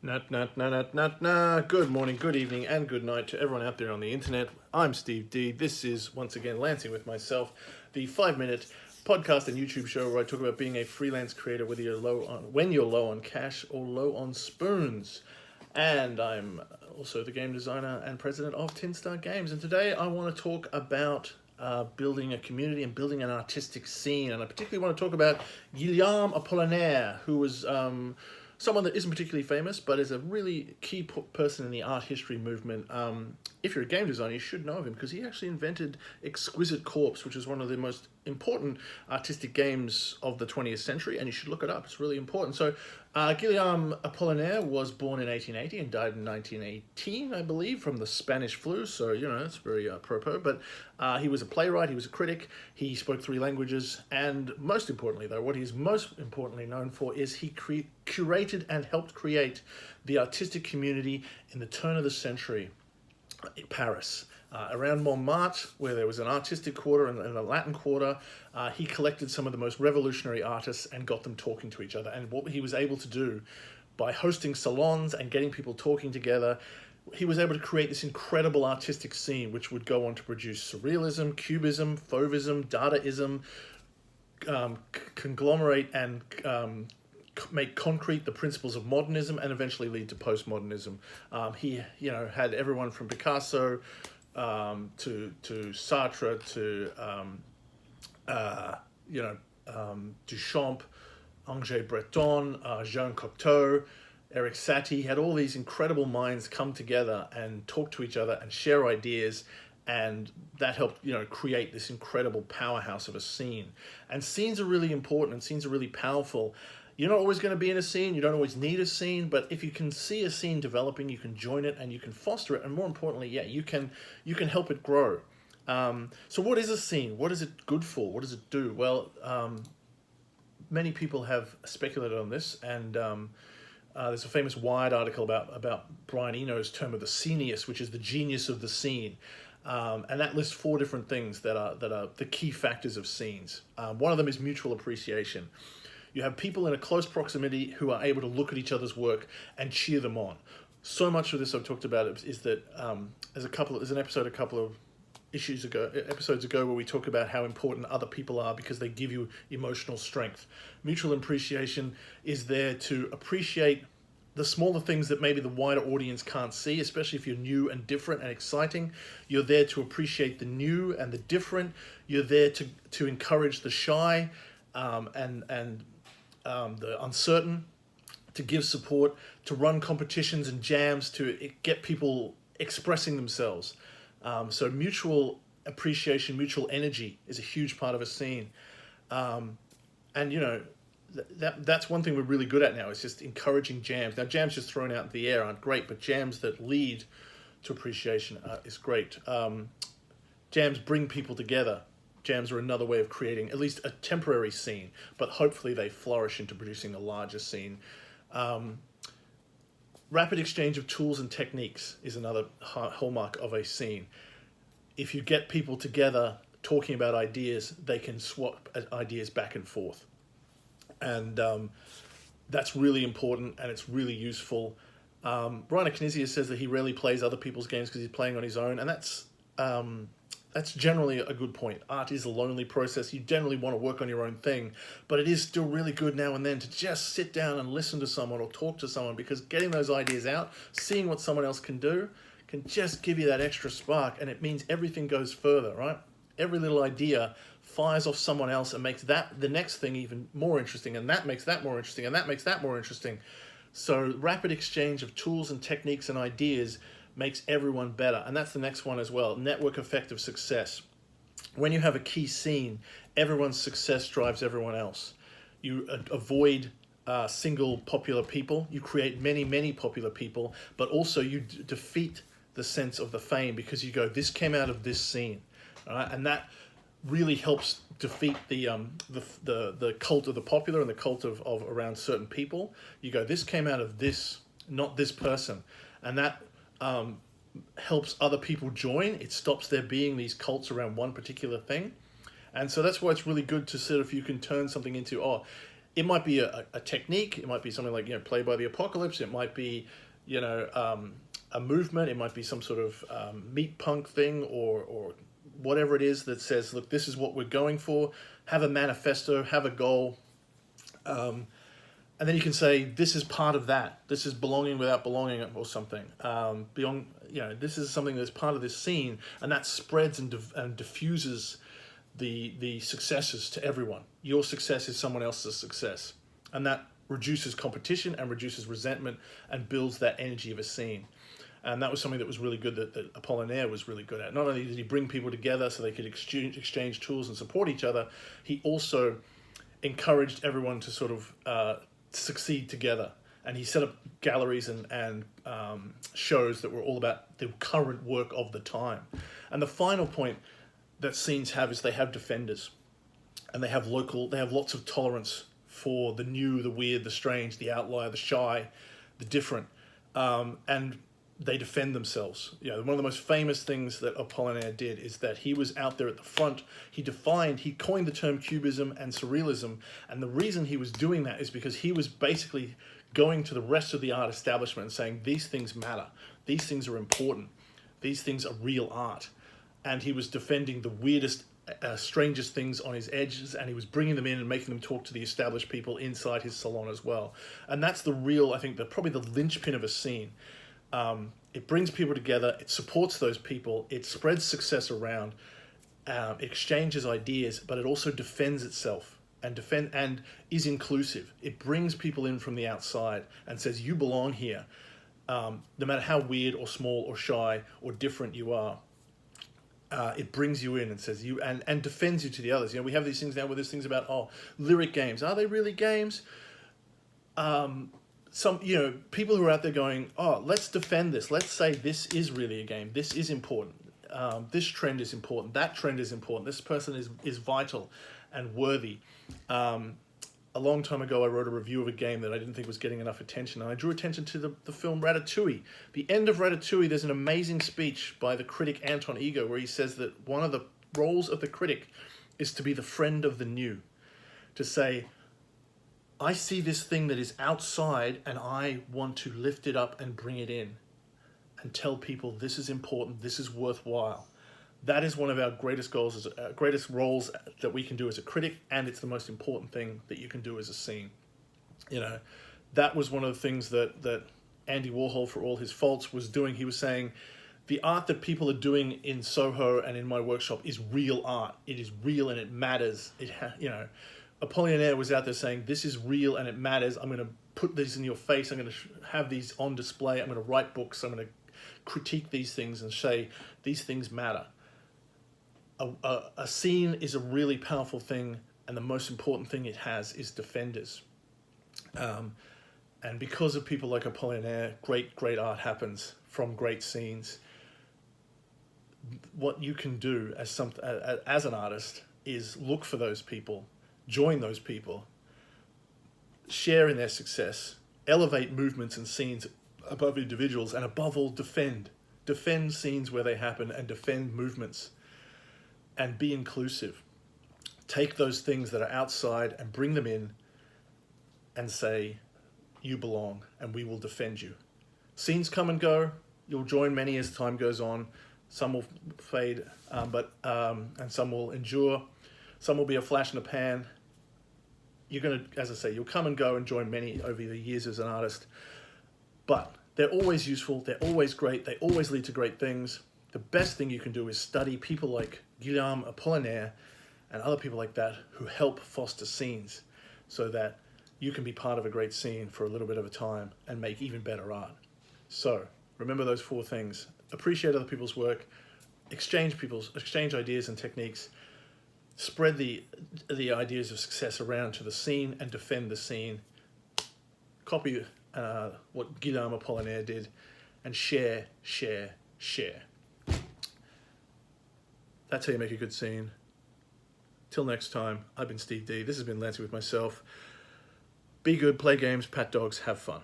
Good morning, good evening, and good night to everyone out there on the internet. I'm Steve D. This is, once again, Lancing with Myself, the 5-minute podcast and YouTube show where I talk about being a freelance creator, whether you're when you're low on cash or low on spoons. And I'm also the game designer and president of Tin Star Games. And today I want to talk about building a community and building an artistic scene. And I particularly want to talk about Guillaume Appllinaire, who was someone that isn't particularly famous, but is a really key person in the art history movement. If you're a game designer, you should know of him because he actually invented Exquisite Corpse, which is one of the most important artistic games of the 20th century, and you should look it up. It's really important. So Guillaume Appllinaire was born in 1880 and died in 1918, I believe, from the Spanish flu. So, you know, it's very apropos. But he was a playwright, he was a critic, he spoke 3 languages, and most importantly, though, what he's most importantly known for is he curated and helped create the artistic community in the turn of the century in Paris. Around Montmartre, where there was an artistic quarter and a Latin quarter, he collected some of the most revolutionary artists and got them talking to each other. And what he was able to do by hosting salons and getting people talking together, he was able to create this incredible artistic scene, which would go on to produce surrealism, cubism, fauvism, dadaism, conglomerate and make concrete the principles of modernism, and eventually lead to postmodernism. He, had everyone from Picasso to Sartre to Duchamp, Angers Breton, Jean Cocteau, Eric Satie. He had all these incredible minds come together and talk to each other and share ideas, and that helped create this incredible powerhouse of a scene. And scenes are really important, and scenes are really powerful. You're not always going to be in a scene, you don't always need a scene, but if you can see a scene developing, you can join it and you can foster it, and more importantly, you can help it grow. So what is a scene? What is it good for? What does it do? Well, many people have speculated on this, and there's a famous Wired article about Brian Eno's term of the scenius, which is the genius of the scene. And that lists 4 different things that are the key factors of scenes. One of them is mutual appreciation. You have people in a close proximity who are able to look at each other's work and cheer them on. So much of this I've talked about is that there's an episode a couple of episodes ago where we talk about how important other people are because they give you emotional strength. Mutual appreciation is there to appreciate the smaller things that maybe the wider audience can't see, especially if you're new and different and exciting. You're there to appreciate the new and the different. You're there to encourage the shy and the uncertain, to give support, to run competitions and jams, to get people expressing themselves. So mutual appreciation, mutual energy is a huge part of a scene. That's one thing we're really good at now, is just encouraging jams. Now, jams just thrown out in the air aren't great, but jams that lead to appreciation is great. Jams bring people together. Jams are another way of creating at least a temporary scene, but hopefully they flourish into producing a larger scene. Rapid exchange of tools and techniques is another hallmark of a scene. If you get people together talking about ideas, they can swap ideas back and forth. And that's really important, and it's really useful. Reiner Knizia says that he rarely plays other people's games because he's playing on his own, and that's generally a good point. Art is a lonely process. You generally want to work on your own thing, but it is still really good now and then to just sit down and listen to someone or talk to someone, because getting those ideas out, seeing what someone else can do, can just give you that extra spark, and it means everything goes further, right? Every little idea fires off someone else and makes that the next thing even more interesting, and that makes that more interesting, and that makes that more interesting. So rapid exchange of tools and techniques and ideas makes everyone better. And that's the next one as well. Network effect of success. When you have a key scene, everyone's success drives everyone else. You avoid single popular people. You create many, many popular people, but also you defeat the sense of the fame, because you go, this came out of this scene. All right? And that really helps defeat the cult of the popular and the cult of around certain people. You go, this came out of this, not this person. And that helps other people join. It stops there being these cults around one particular thing. And so that's why it's really good to sort of, you can turn something into, It might be a technique. It might be something like, Play by the Apocalypse. It might be, a movement. It might be some sort of meat punk thing, or whatever it is that says, look, this is what we're going for. Have a manifesto, have a goal. And then you can say, this is part of that. This is belonging without belonging, or something. Beyond, this is something that's part of this scene, and that spreads and diffuses the successes to everyone. Your success is someone else's success, and that reduces competition and reduces resentment and builds that energy of a scene. And that was something that was really good, that Appllinaire was really good at. Not only did he bring people together so they could exchange tools and support each other, he also encouraged everyone to sort of succeed together. And he set up galleries and shows that were all about the current work of the time. And the final point that scenes have is they have defenders, and they have lots of tolerance for the new, the weird, the strange, the outlier, the shy, the different, and they defend themselves. One of the most famous things that Appllinaire did is that he was out there at the front. He coined the term cubism and surrealism, and the reason he was doing that is because he was basically going to the rest of the art establishment and saying, these things matter, these things are important, these things are real art. And he was defending the weirdest, strangest things on his edges, and he was bringing them in and making them talk to the established people inside his salon as well. And that's the real, I think, probably the linchpin of a scene. It brings people together, it supports those people, it spreads success around, it exchanges ideas, but it also defends itself and is inclusive. It brings people in from the outside and says, you belong here, no matter how weird or small or shy or different you are. It brings you in and says and defends you to the others. We have these things now where there's things about, lyric games. Are they really games? Some people who are out there going, let's defend this. Let's say this is really a game. This is important. This trend is important. That trend is important. This person is vital and worthy. A long time ago, I wrote a review of a game that I didn't think was getting enough attention, and I drew attention to the film Ratatouille. The end of Ratatouille, there's an amazing speech by the critic Anton Ego, where he says that one of the roles of the critic is to be the friend of the new, to say, I see this thing that is outside, and I want to lift it up and bring it in and tell people this is important, this is worthwhile. That is one of our greatest goals, greatest roles that we can do as a critic, and it's the most important thing that you can do as a scene. That was one of the things that Andy Warhol, for all his faults, was doing. He was saying, the art that people are doing in Soho and in my workshop is real art. It is real and it matters. Appllinaire was out there saying, this is real and it matters. I'm going to put these in your face. I'm going to have these on display. I'm going to write books. I'm going to critique these things and say, these things matter. A scene is a really powerful thing, and the most important thing it has is defenders. And because of people like Appllinaire, great art happens from great scenes. What you can do as an artist is look for those people, join those people, share in their success, elevate movements and scenes above individuals, and above all, defend scenes where they happen, and defend movements. And be inclusive. Take those things that are outside and bring them in and say, you belong, and we will defend you. Scenes come and go. You'll join many as time goes on. Some will fade, and some will endure. Some will be a flash in the pan. You're going to, as I say, you'll come and go and join many over the years as an artist. But they're always useful. They're always great. They always lead to great things. The best thing you can do is study people like Guillaume Appllinaire and other people like that who help foster scenes so that you can be part of a great scene for a little bit of a time and make even better art. So remember those 4 things. Appreciate other people's work, exchange ideas and techniques, spread the ideas of success around to the scene and defend the scene. Copy what Guillaume Appllinaire did, and share. That's how you make a good scene. Till next time, I've been Steve D. This has been Lancey with myself. Be good, play games, pat dogs, have fun.